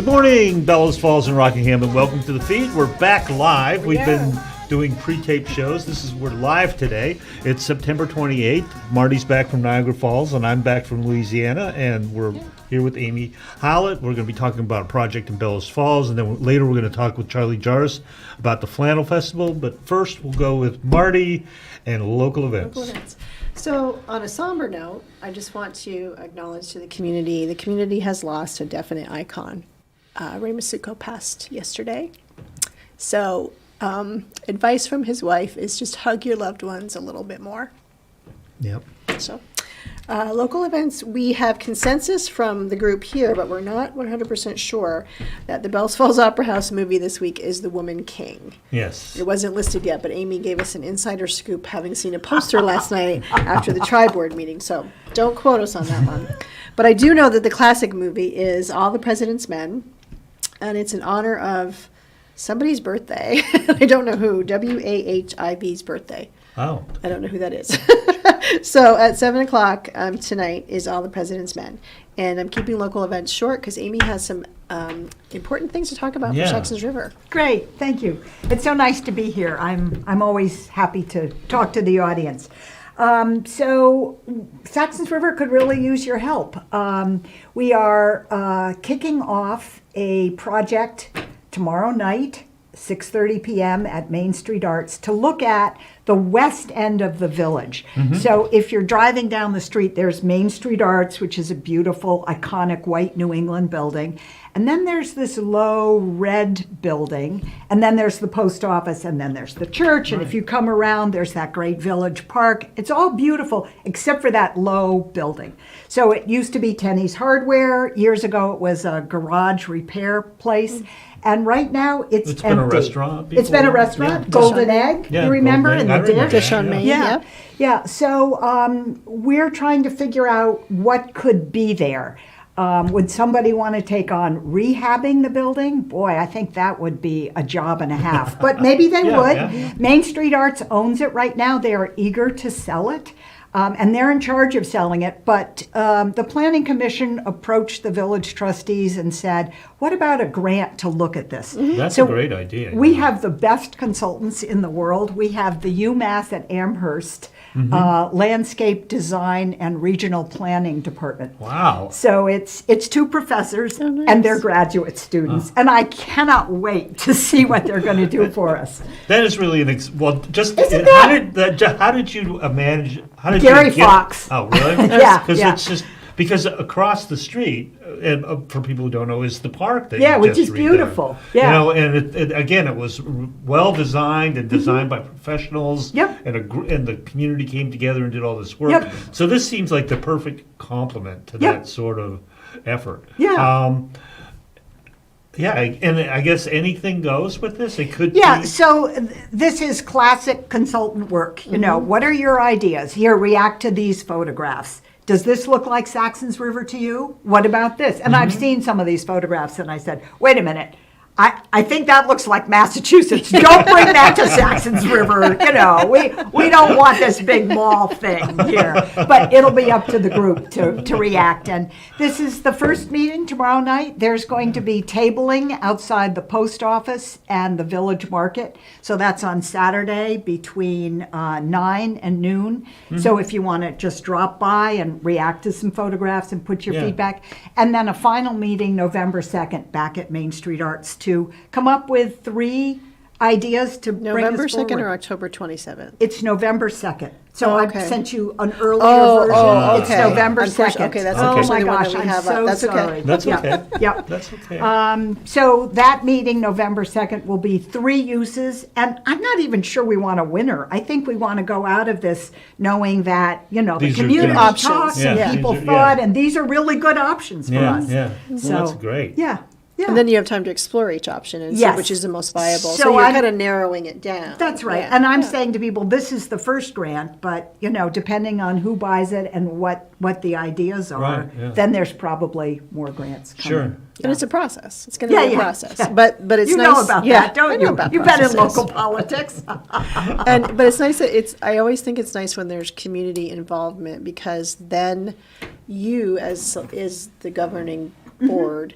morning, Bellows Falls and Rockingham, and welcome to the feed. We're back live. We've been doing pre-taped shows. We're live today. It's September 28th. Marty's back from Niagara Falls, and I'm back from Louisiana, and we're here with Amy Howlett. We're going to be talking about a project in Bellows Falls, and then later we're going to talk with Charlie Jarras about the Flannel Festival. But first, we'll go with Marty and local events. So on a somber note, I just want to acknowledge to the community has lost a definite icon. Ray Masuko passed yesterday. So advice from his wife is just hug your loved ones a little bit more. Yep. So local events, we have consensus from the group here, but we're not 100% sure that the Bells Falls Opera House movie this week is The Woman King. Yes. It wasn't listed yet, but Amy gave us an insider scoop having seen a poster last night after the tri-board meeting, so don't quote us on that one. But I do know that the classic movie is All the President's Men, and it's in honor of somebody's birthday. I don't know who, WAHIV's birthday. Oh. I don't know who that is. So at 7 o'clock tonight is All the President's Men. And I'm keeping local events short because Amy has some important things to talk about for Saxtons River. Great, thank you. It's so nice to be here. I'm always happy to talk to the audience. So Saxtons River could really use your help. We are kicking off a project tomorrow night, 6:30 p.m. at Main Street Arts, to look at the west end of the village. So if you're driving down the street, there's Main Street Arts, which is a beautiful, iconic white New England building. And then there's this low red building, and then there's the post office, and then there's the church. And if you come around, there's that great village park. It's all beautiful, except for that low building. So it used to be Tenney's Hardware. Years ago, it was a garage repair place. And right now, it's empty. Been a restaurant before. It's been a restaurant, Yeah. Golden Egg, Yeah, you remember, Golden in Egg. the I remember dish? Dish on Main, Yeah, yep. yeah. So we're trying to figure out what could be there. Would somebody want to take on rehabbing the building? Boy, I think that would be a job and a half. But maybe they would. Yeah. Main Street Arts owns it right now. They are eager to sell it. And they're in charge of selling it. But the Planning Commission approached the village trustees and said, what about a grant to look at this? That's So a great idea. we have the best consultants in the world. We have the UMass at Amherst Landscape Design and Regional Planning Department. Wow. So it's two professors nice. and they're graduate students. And I cannot wait to see what they're going to do for us. That is really how did you manage? How did Gary you get, Fox. Oh, really? Yeah, Because yeah. it's just because across the street, and for people who don't know, is the park that Yeah, you which just is redone. beautiful. Yeah. You know, and it was well designed and designed by professionals. Yep. And the community came together and did all this work. Yep. So this seems like the perfect complement to Yep. that sort of effort. Yeah. Yeah, and I guess anything goes with this. It could Yeah, be. so this is classic consultant work. You know, what are your ideas? Here, react to these photographs. Does this look like Saxtons River to you? What about this? And I've seen some of these photographs and I said, wait a minute. I think that looks like Massachusetts. Don't bring that to Saxtons River. You know, we don't want this big mall thing here. But it'll be up to the group to react. And this is the first meeting tomorrow night. There's going to be tabling outside the post office and the village market. So that's on Saturday between 9 and noon. So if you want to just drop by and react to some photographs and put your Yeah. feedback. And then a final meeting November 2nd back at Main Street Arts to come up with 3 ideas to bring November us 2nd forward. or October 27th? It's November 2nd. So Oh, I've okay. sent you an earlier Oh, version. oh, It's okay. November Unfortunately- 2nd. okay, that's oh unfortunately my the one gosh, that we I'm have so up. That's okay. sorry. That's Yeah. okay. Yep. That's okay. So that meeting, November 2nd, will be 3 uses, and I'm not even sure we want a winner. I think we want to go out of this knowing that, you know, These the are community good talks options. and Yeah. people These are- thought, yeah. and these are really good options for Yeah, us. yeah. Well, So, that's great. Yeah. Yeah. And then you have time to explore each option and see Yes. which is the most viable. So So you're I'm- kind of narrowing it down. That's right. Yeah. And I'm Yeah. saying to people, this is the first grant, but, you know, depending on who buys it and what the ideas are, Right, yeah. then there's probably more grants coming. Sure. And it's a process. It's going to Yeah, be a yeah, process. yeah. But it's You nice. know about yeah, that, don't I know you? about You've been in processes. local politics. But it's nice that I always think it's nice when there's community involvement because then you, as is the governing board,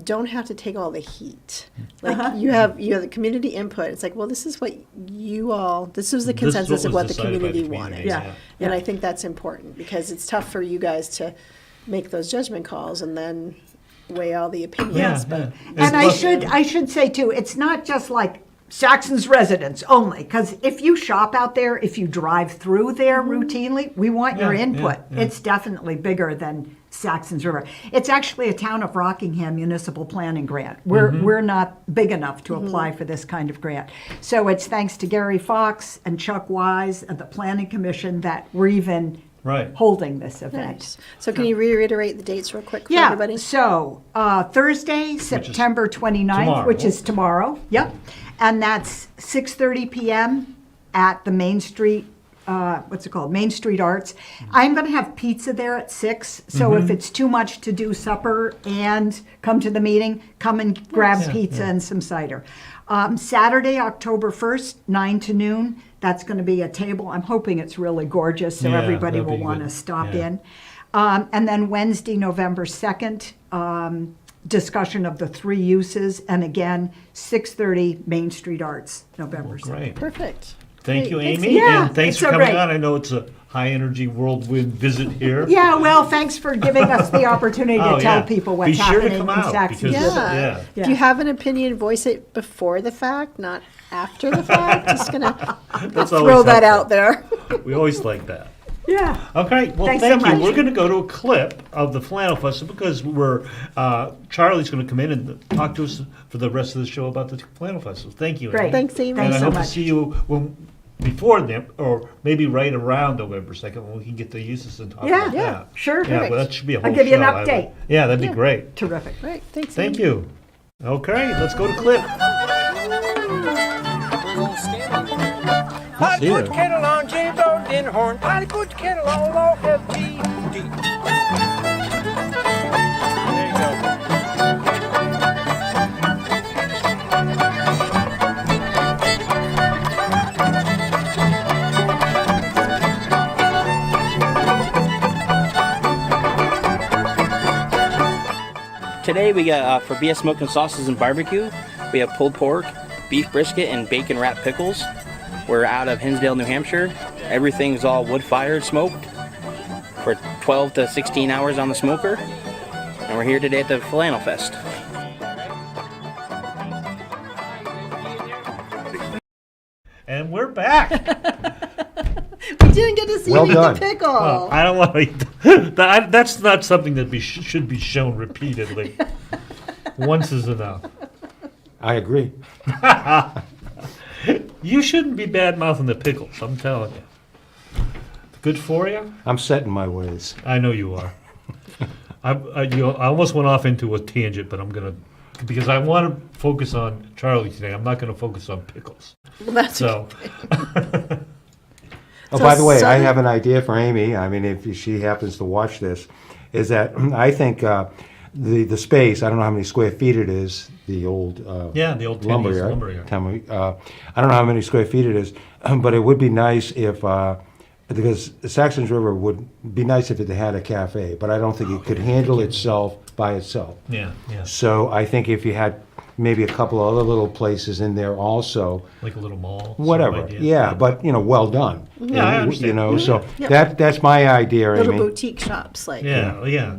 don't have to take all the heat. Like you have the community input. It's like, well, this is what this was the consensus of what the community wanted. Yeah. And I think that's important because it's tough for you guys to make those judgment calls and then weigh all the opinions. But And I should say too, it's not just like Saxons residents only, because if you shop out there, if you drive through there routinely, we want your input. It's definitely bigger than Saxons River. It's actually a Town of Rockingham municipal planning grant. We're not big enough to apply for this kind of grant. So it's thanks to Gary Fox and Chuck Wise and the Planning Commission that we're even holding this event. nice. So can you reiterate the dates real quick for Yeah, everybody? so Thursday, September 29th, which is tomorrow. Yep. And that's 6:30 p.m. at the Main Street, Main Street Arts. I'm going to have pizza there at 6, so if it's too much to do supper and come to the meeting, come and grab pizza and some cider. Saturday, October 1st, 9 to noon, that's going to be a table. I'm hoping it's really gorgeous, so everybody will want to stop in. And then Wednesday, November 2nd, discussion of the 3 uses, and again, 6:30 Main Street Arts, November 2nd. Great. Perfect. Thank you, Great. Amy. Yeah, and thanks it's for so coming great. on. I know it's a high-energy whirlwind visit here. Yeah, well, thanks for giving us the opportunity to tell people what's Be sure happening to come in out Saxons because, River. If you have an opinion, voice it before the fact, not after the fact. Just gonna That's throw always that helpful. out there. We always like that. Yeah. Okay, well, Thanks so thank you. much. We're going to go to a clip of the Flannel Festival because Charlie's going to come in and talk to us for the rest of the show about the Flannel Festival. Thank you, Great. Amy. Thanks, Amy. And Thanks I so hope much. to see you before then, or maybe right around November 2nd when we can get the uses and talk Yeah, about that. sure. Yeah, well, that should be a whole I'll give you an show. update. Yeah, that'd be great. Terrific. Right. Thanks. Thank Amy. you. Okay, let's go to clip. I put the kettle on, James on din horn. I put the kettle on, low FG. There you go. Today we got for BS Smoking Sauces and Barbecue, we have pulled pork, beef brisket, and bacon wrapped pickles. We're out of Hinsdale, New Hampshire. Everything's all wood-fired smoked for 12 to 16 hours on the smoker. And we're here today at the Flannel Fest. And we're back. We didn't get to see Well you eat done. the pickle. Well, I don't want to eat that's not something that should be shown repeatedly. Once is enough. I agree. You shouldn't be bad-mouthing the pickles, I'm telling you. Good for you? I'm set in my ways. I know you are. I almost went off into a tangent, but I'm going to, because I want to focus on Charlie today. I'm not going to focus on pickles. Well, that's So, Oh, So by the way, I Southern- have an idea for Amy. I mean, if she happens to watch this, is that I think the space, I don't know how many square feet it is, the old the old lumber Tenny's yard. lumberyard. I don't know how many square feet it is, but it would be nice if, because the Saxons River would be nice if it had a cafe, but I don't think it could handle itself by itself. Yeah. So I think if you had maybe a couple of other little places in there also, Like a little mall. sort of whatever. idea. Yeah, but well done. Yeah, I understand. You know, so Yeah. that's my idea, little Amy. boutique shops, like Yeah.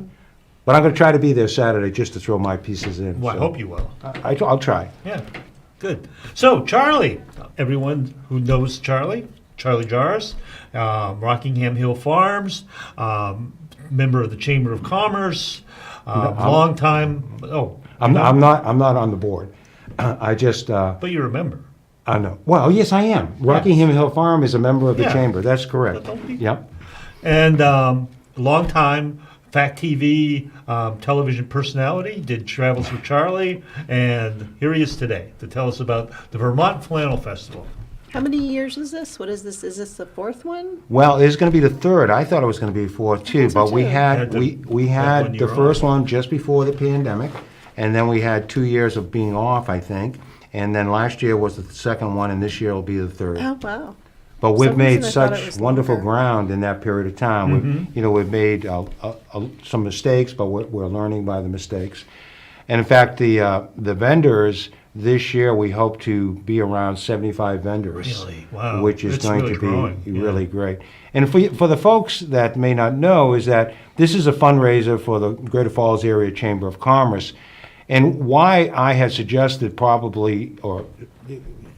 But I'm going to try to be there Saturday just to throw my pieces in. Well, I so hope you will. I'll try. Yeah, good. So, Charlie, everyone who knows Charlie Jarras, Rockingham Hill Farms, member of the Chamber of Commerce, long time. Oh, I'm not on the board. I just but you're a member. I know. Well, yes, I am. Rockingham Hill Farm is a member of the Yeah. chamber. That's correct. Don't be- Yep. And long time Fact TV television personality, did Travels with Charlie, and here he is today to tell us about the Vermont Flannel Festival. How many years is this? What is this? Is this the fourth one? Well, it's going to be the third. I thought it was going to be fourth too, so but we too. had Had the- we that had one the year first off. one just before the pandemic, and then we had 2 years of being off, I think, and then last year was the second one, and this year will be the third. Oh, wow. But For we've some made reason I thought it such was wonderful longer. ground in that period of time. Mm-hmm. We've made some mistakes, but we're learning by the mistakes. And in fact, the vendors, this year, we hope to be around 75 vendors. Really? Wow. Which is It's going really to be growing, yeah. really great. And for the folks that may not know, is that this is a fundraiser for the Greater Falls Area Chamber of Commerce. And why I had suggested probably, or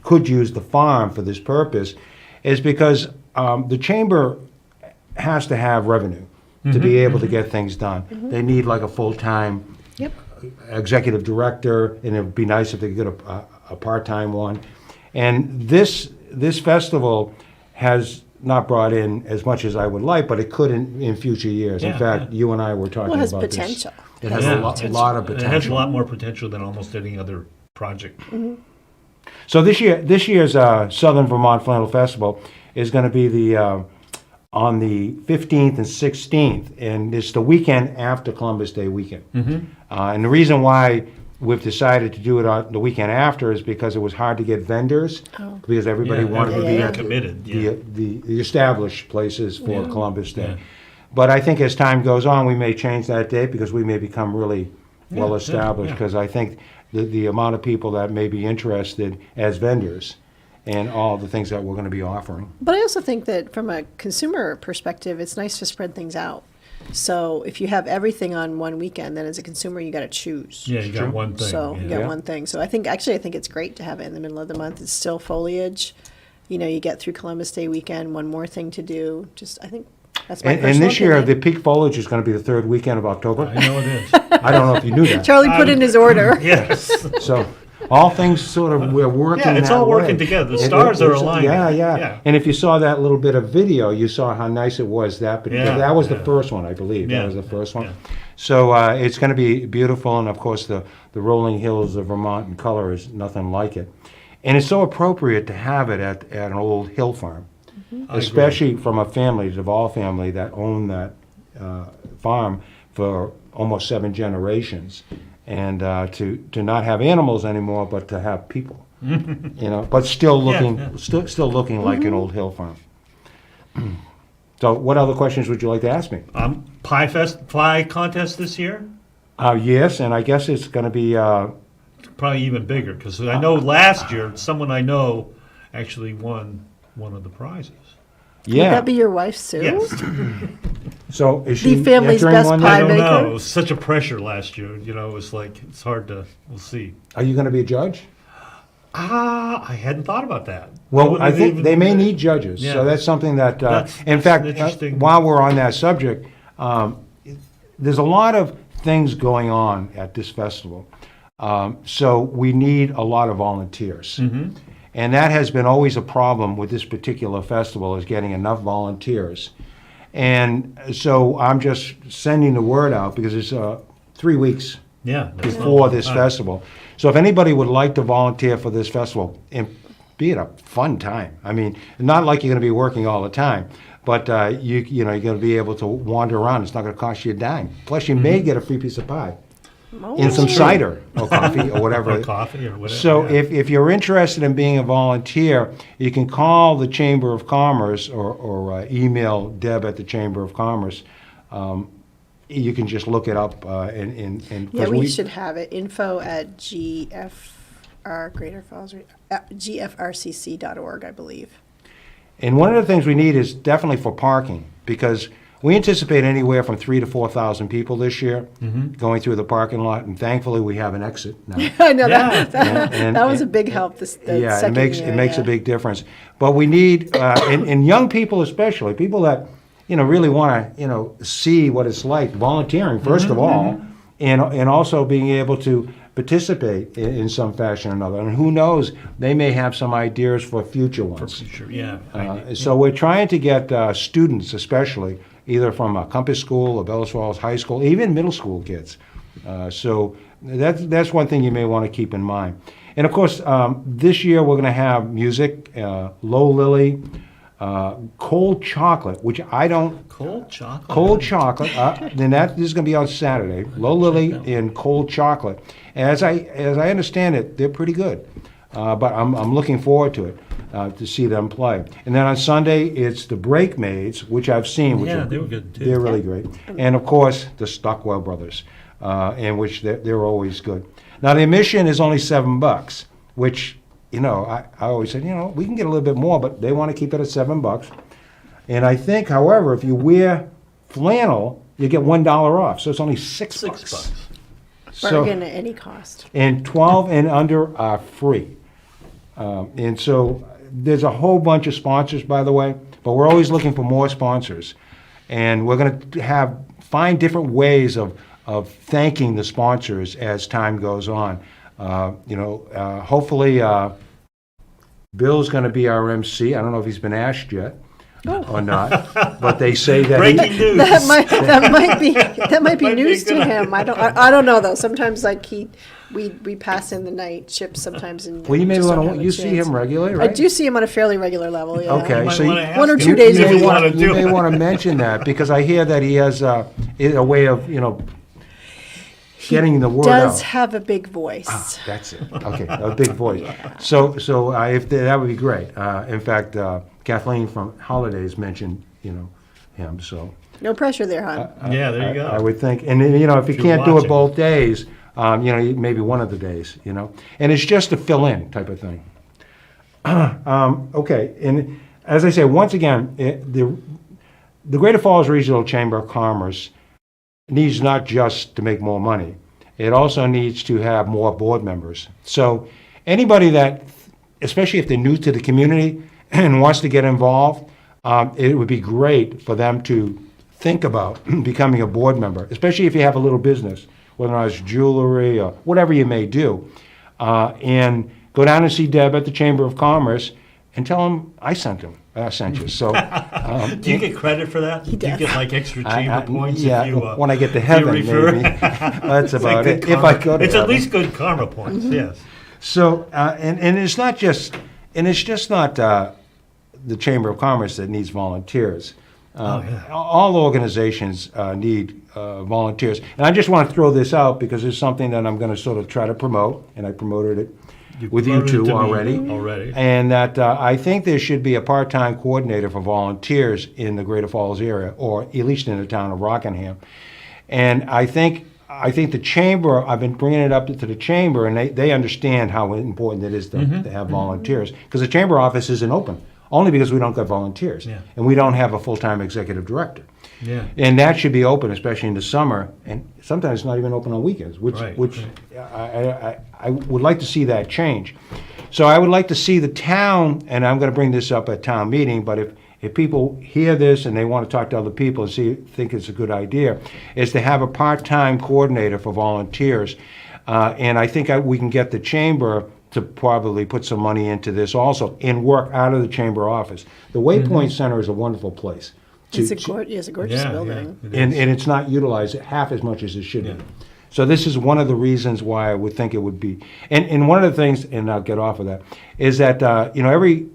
could use the farm for this purpose, is because the chamber has to have revenue to be able to get things done. They need like a full-time Yep. executive director, and it would be nice if they could get a part-time one. And this festival has not brought in as much as I would like, but it could in future years. In Yeah, fact, you and I were talking Well, it has about this. potential. It has Yeah. a lot of It has a potential. lot more potential than almost any other project. So this year's Southern Vermont Flannel Festival is going to be on the 15th and 16th, and it's the weekend after Columbus Day weekend. And the reason why we've decided to do it on the weekend after is because it was hard to get vendors, because everybody Yeah, wanted to be everybody at committed, yeah. the established places for Columbus Day. Yeah. But I think as time goes on, we may change that date because we may become really well established, yeah. because I think the amount of people that may be interested as vendors and all the things that we're going to be offering. But I also think that from a consumer perspective, it's nice to spread things out. So if you have everything on one weekend, then as a consumer, you got to choose. Yeah, you got one thing. So you yeah. got one thing. So I think it's great to have it in the middle of the month. It's still foliage. You know, you get through Columbus Day weekend, one more thing to do. I think that's my personal And this year, the opinion. peak foliage is going to be the third weekend of October. I know it is. I don't know if you knew that. Charlie put in his order. Yes. So all things sort of, we're working Yeah, it's that all working way. together. The stars are aligning. Yeah, yeah. Yeah. And if you saw that little bit of video, you saw how nice it was. That Yeah, was the yeah. first one, I believe. Yeah, That was the first one. yeah. So it's going to be beautiful, and of course the rolling hills of Vermont in color is nothing like it. And it's so appropriate to have it at an old hill farm, I especially from a family, Duvall family, that owned that farm for almost 7 generations. And to not have animals anymore, but to have people, but still looking, yeah. still looking like an old hill farm. So, what other questions would you like to ask me? Pie contest this year? Yes, and I guess it's going to be. Probably even bigger, because I know last year, someone I know actually won one of the prizes. Would Yeah. that be your wife, Sue? Yes. So is she The family's entering best one pie I yet? don't maker? know. It was such a pressure last year. You know, it was like, it's hard to, we'll see. Are you going to be a judge? I hadn't thought about that. Well, I think even- they may need judges, Yeah. so that's something that, That's- in that's fact, interesting. while we're on that subject, there's a lot of things going on at this festival. So we need a lot of volunteers. Mm-hmm. And that has been always a problem with this particular festival, is getting enough volunteers. And so I'm just sending the word out, because it's 3 weeks Yeah. that's not a before long this time. festival. So if anybody would like to volunteer for this festival, and be it a fun time. I mean, not like you're going to be working all the time, but you're going to be able to wander around. It's not going to cost you a dime. Plus, you may get a free piece of pie and some cider or coffee or whatever. Or coffee or whatever. So yeah. if you're interested in being a volunteer, you can call the Chamber of Commerce or email Deb at the Chamber of Commerce. You can just look it up and Yeah, 'cause we should have it. Info at GFRCC.org, I believe. And one of the things we need is definitely for parking, because we anticipate anywhere from 3,000 to 4,000 people this year going through the parking lot, and thankfully we have an exit now. I know Yeah. that was a big help. The Yeah, it second makes year, it makes yeah. a big difference. But we need, and young people especially, people that really want to see what it's like volunteering first of all, and also being able to participate in some fashion or another. And who knows, they may have some ideas for future ones. Sure, yeah. So we're trying to get students, especially, either from Compass School or Bellows Falls High School, even middle school kids. So that's one thing you may want to keep in mind. And of course, this year we're going to have music, Low Lily, cold chocolate, which I don't. Cold chocolate. Cold chocolate. Then this is going to be on Saturday. Low Lily and cold chocolate. As I understand it, they're pretty good. But I'm looking forward to it, to see them play. And then on Sunday, it's the Breakmaids, which I've seen. Which Yeah, are, they were good too. They're really great. And of course, the Stockwell Brothers. in which they're always good. Now, the admission is only $7, which, I always said, we can get a little bit more, but they want to keep it at $7. And I think, however, if you wear flannel, you get $1 off, so it's only $6. Bargain at any cost. And 12 and under are free. And so there's a whole bunch of sponsors, by the way, but we're always looking for more sponsors. And we're going to find different ways of thanking the sponsors as time goes on. Hopefully, Bill's going to be our MC. I don't know if he's been asked yet or not, but they say that Breaking news. That might be news to him. I don't know though. Sometimes we pass in the night shifts sometimes and Well, you may just don't want have to. a You see chance. him regularly, right? I do see him on a fairly regular level. Yeah. Okay, You might so wanna ask 1 or him 2 days if a you week. wanna do You may it. want to mention that because I hear that he has a way of getting the word out. Does have a big voice. That's it. Okay, a big voice. So if that would be great. In fact, Kathleen from Holidays mentioned him. So No pressure there, hon. Yeah, there you go. I would think, and then, if you If you're can't do it watching. both days, maybe one of the days. And it's just a fill in type of thing. Okay, and as I say, once again, the Greater Falls Regional Chamber of Commerce needs not just to make more money. It also needs to have more board members. So anybody that, especially if they're new to the community and wants to get involved, it would be great for them to think about becoming a board member, especially if you have a little business, whether or not it's jewelry or whatever you may do. And go down and see Deb at the Chamber of Commerce and tell him I sent you. So Do you get credit for that? Do you does. get like extra chamber points yeah, if you when I get to if you heaven, refer? maybe. That's It's like about good it. If karma. I go to It's at heaven. least good karma points, yes. So, and it's not just, the Chamber of Commerce that needs volunteers. All organizations need volunteers. And I just want to throw this out because it's something that I'm going to sort of try to promote, and I promoted it with you promoted two to me already. already. And that I think there should be a part-time coordinator for volunteers in the Greater Falls area, or at least in the town of Rockingham. And I think the chamber, I've been bringing it up to the chamber, and they understand how important it is to have volunteers. Because the chamber office isn't open, only because we don't got volunteers. Yeah. And we don't have a full-time executive director. Yeah. And that should be open, especially in the summer, and sometimes not even open on weekends, which I would like to see that change. So I would like to see the town, and I'm going to bring this up at town meeting, but if people hear this and they want to talk to other people and think it's a good idea, is to have a part-time coordinator for volunteers. And I think we can get the chamber to probably put some money into this also and work out of the chamber office. The Waypoint Center is a wonderful place. It's a gorgeous building. it And is. it's not utilized half as much as it should Yeah. be. So this is one of the reasons why I would think it would be. And one of the things, and I'll get off of that, is that every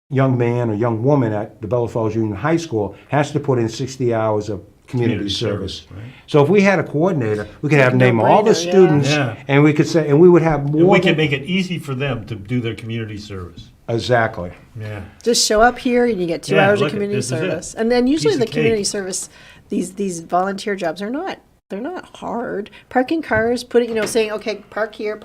young man or young woman at the Bella Falls Union High School has to put in 60 hours of community service. right. So if we had a coordinator, we could have a name all the no-brainer, yeah. students, Yeah. and we could say, and we would have more. We can than- make it easy for them to do their community service. Exactly. Yeah. Just show up here and you get 2 Yeah, hours look of at- community this is it. service. And then usually Piece the of community cake. service, these volunteer jobs are not, they're not hard. Parking cars, saying, okay, park here,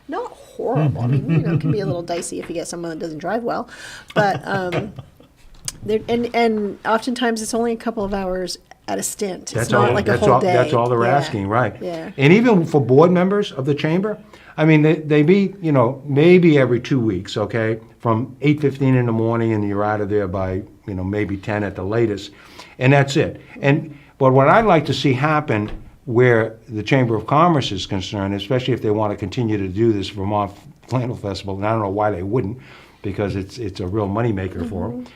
not horrible. I mean, it can be a little dicey if you get someone that doesn't drive well. But, and oftentimes it's only a couple of hours at a stint. It's not like a whole day. That's all they're Yeah. asking, right? Yeah. And even for board members of the chamber, I mean, they meet, maybe every 2 weeks, okay, from 8:15 in the morning, and you're out of there by, maybe 10 at the latest, and that's it. But what I'd like to see happen where the Chamber of Commerce is concerned, especially if they want to continue to do this Vermont Flannel Festival, and I don't know why they wouldn't, because it's a real moneymaker for them,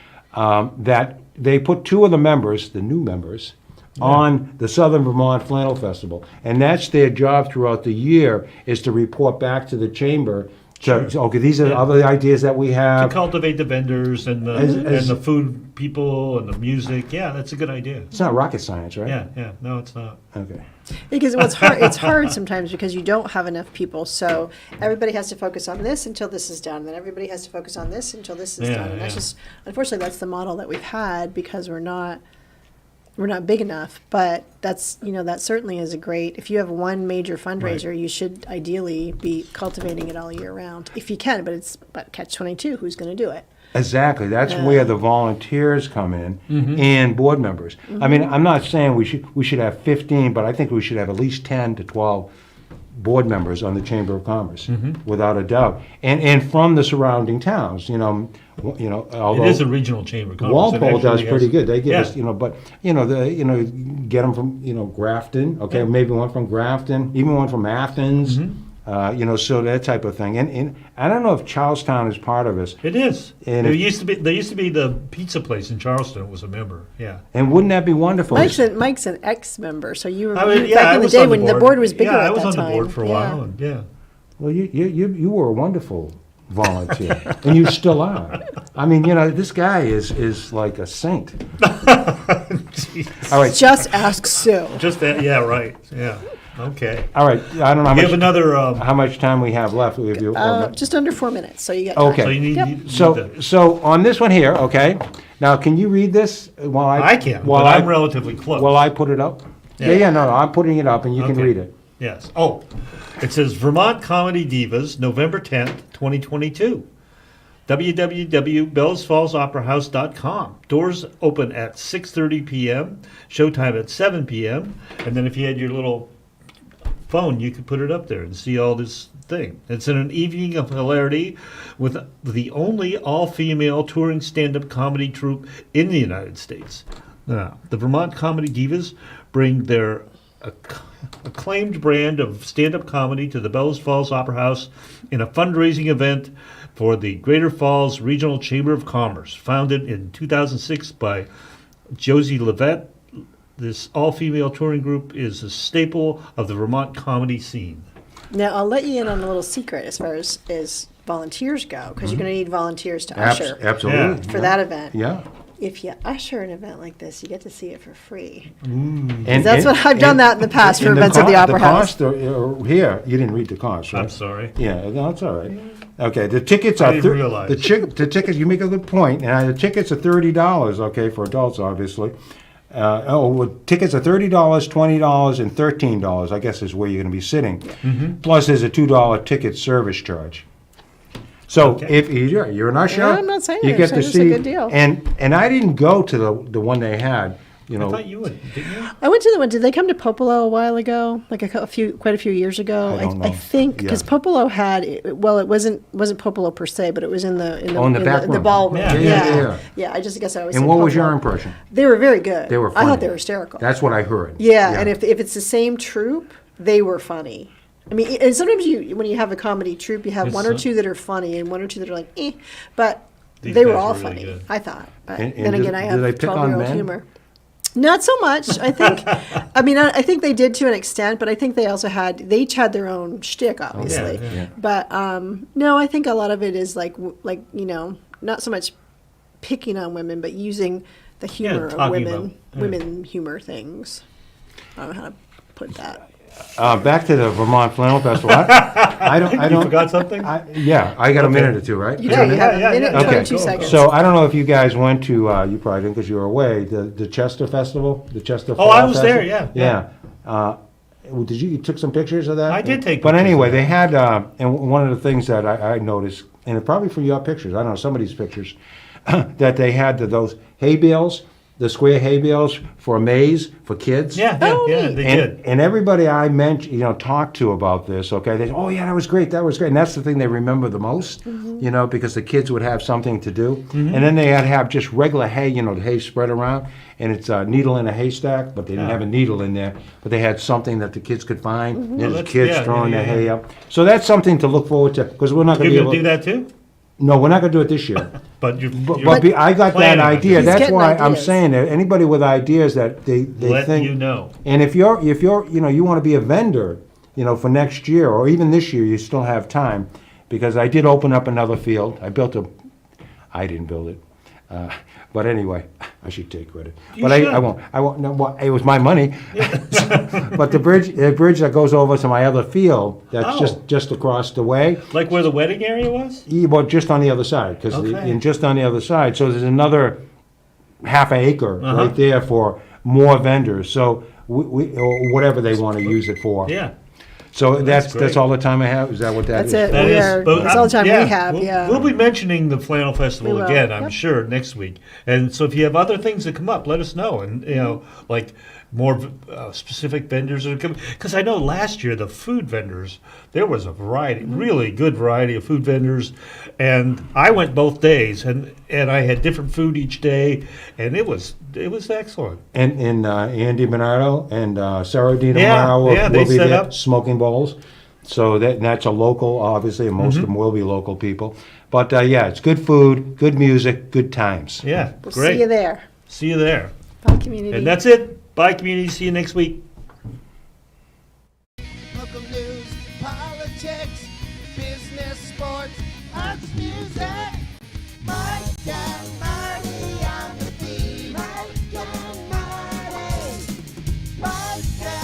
that they put 2 of the members, the new members, on the Southern Vermont Flannel Festival. And that's their job throughout the year, is to report back to the chamber, okay, these are the other ideas that we To have. cultivate the vendors and As- the food people and the music. Yeah, that's a good idea. It's not rocket science, right? Yeah. No, it's not. Okay. Because it's hard sometimes because you don't have enough people. So everybody has to focus on this until this is done. Then everybody has to focus on this until this is Yeah, done. And that's yeah. just, unfortunately, that's the model that we've had because we're not we're not big enough, but that's, that certainly is a great, if you have one major fundraiser, you should ideally be cultivating it all year round, if you can, but catch-22, who's going to do it? Exactly. That's where the volunteers come in and board members. I mean, I'm not saying we should have 15, but I think we should have at least 10 to 12 board members on the Chamber of Commerce, without a doubt, and from the surrounding towns. Although It is a regional chamber of commerce. It Walpole does actually pretty has- good. They give Yeah. us, but get them from Grafton. Okay, maybe one from Grafton, even one from Athens. So that type of thing. And I don't know if Charlestown is part of this. It is. And There if- used to be the pizza place in Charleston was a member. Yeah. And wouldn't that be wonderful? Mike's an ex-member, so you were I mean, back I in the was day on when the board was bigger Yeah, at I was that on time. the board for a Yeah. while, and yeah. Well, you were a wonderful volunteer, and you still are. I mean, this guy is like a saint. All right, Just ask Sue. Just that, yeah, right, yeah, okay. all right. I don't know You have another, how much time we have left. We have Just under 4 minutes, so you got Okay. so you need, Yep. you need So, the- so on this one here, okay. Now, can you read this while I can, while but I'm relatively close. While I put it up? No, I'm putting it up, and you can Okay. read it. Yes. Oh, it says Vermont Comedy Divas, November 10th, 2022. www.bellows-falls-opera-house.com. Doors open at 6:30 p.m., showtime at 7 p.m., and then if you had your little phone, you could put it up there and see all this thing. It's in an evening of hilarity with the only all-female touring stand-up comedy troupe in the United States. Now, the Vermont Comedy Divas bring their acclaimed brand of stand-up comedy to the Bellows Falls Opera House in a fundraising event for the Greater Falls Regional Chamber of Commerce, founded in 2006 by Josie Levette. This all-female touring group is a staple of the Vermont comedy scene. Now, I'll let you in on a little secret as far as volunteers go, because you're going to need volunteers to usher Absolutely. for that event. Yeah. If you usher an event like this, you get to see it for free. And That's what I've done that in the past for events at the Opera House. The cost here, you didn't read the cost, right? I'm sorry. Yeah, no, it's all right. Okay, the tickets I are didn't realize. the tickets. You make a good point. And the tickets are $30. Okay, for adults, obviously. Tickets are $30, $20, and $13. I guess is where you're going to be sitting. Plus, there's a $2 ticket service charge. So Okay. if you're an usher, Yeah, I'm not saying you that. get I'm to saying it's a see. good deal. And I didn't go to the one they had. I thought you would, didn't you? I went to the one. Did they come to Popolo a while ago? Like quite a few years ago. I don't know. I think because Yeah. Popolo had. It wasn't Popolo per se, but it was in the Oh, in the back room. ballroom. Yeah, yeah. I guess I was. And what was your impression? They were very good. They were I funny. thought they were hysterical. That's what I heard. Yeah, and if it's the same troupe, they were funny. I mean, and sometimes when you have a comedy troupe, you have It's one or so- two that are funny and one or two that are like, eh. But These they were guys all were really funny, good. I thought. But And then did- again, I did have they pick on 12-year-old men? humor. Not so much. I think. I mean, I think they did to an extent, but I think they also they each had their own shtick, obviously. yeah. But no, I think a lot of it is like not so much picking on women, but using the humor of talking women, about- yeah. women humor things. I don't know how to put that. Back to the Vermont Flannel Festival. I don't. You forgot something? Yeah, I got a minute or two, right? You do. You have a yeah, minute yeah. and Okay. 22 seconds. So I don't know if you guys went to. You probably didn't because you were away. The Chester Festival, the Chester. Oh, I Fall was Festival? there, yeah. Did you took some pictures of that? I did take But pictures anyway, of they had, and one of the things that I noticed, and probably from your pictures, I don't know, somebody's pictures, that they had those hay bales, the square hay bales for a maze for kids. Yeah, Oh, yeah, neat. they And, did. and everybody I mentioned, talked to about this, okay, they say, oh yeah, that was great, and that's the thing they remember the most, because the kids would have something to do, and then they had to have just regular hay, the hay spread around, and it's a needle in a haystack, but they didn't have a needle in there, but they had something that the kids could find, and there's that's- kids yeah, throwing yeah, their yeah. hay up. So that's something to look forward to, because we're not going to You're be gonna able do that too? No, we're not going to do it this year. But you're. I got that planning on idea. it. He's That's getting why I'm ideas. saying that anybody with ideas that they Let think you know. and if you're you want to be a vendor, for next year or even this year, you still have time, because I did open up another field. I didn't build it, but anyway, I should take credit. You But should. I won't. No, well, it was my money. But the bridge that goes over to my other field, that's Oh. just across the way. Like where the wedding area was? Yeah, well, just on the other side, because Okay. just on the other side. So there's another half an acre right there for more vendors. So or whatever they want to use it for. Yeah. So That's that's great. all the time I have. Is that what that That's is? it. That We is- are- but that's all the time we have, we'll, yeah. We'll be mentioning the Flannel Festival We will, again, I'm yep. sure, next week. And so if you have other things that come up, let us know. And, you know, like more specific vendors that are coming. Because I know last year the food vendors, there was a variety, really good variety of food vendors. And I went both days, and I had different food each day, and it was excellent. And Andy Bernardo and Sarah Di Yeah, Domaro yeah, will they be set there, up. smoking bowls. So that's a local, obviously, and most Mm-hmm. of them will be local people. But yeah, it's good food, good music, good times. Yeah, We'll great. see you there. See you there. Bye, community. And that's it. Bye, community. See you next week. Local news, politics, business, sports, arts, music. Mike and Marty on the beat. Mike and Marty. Mike and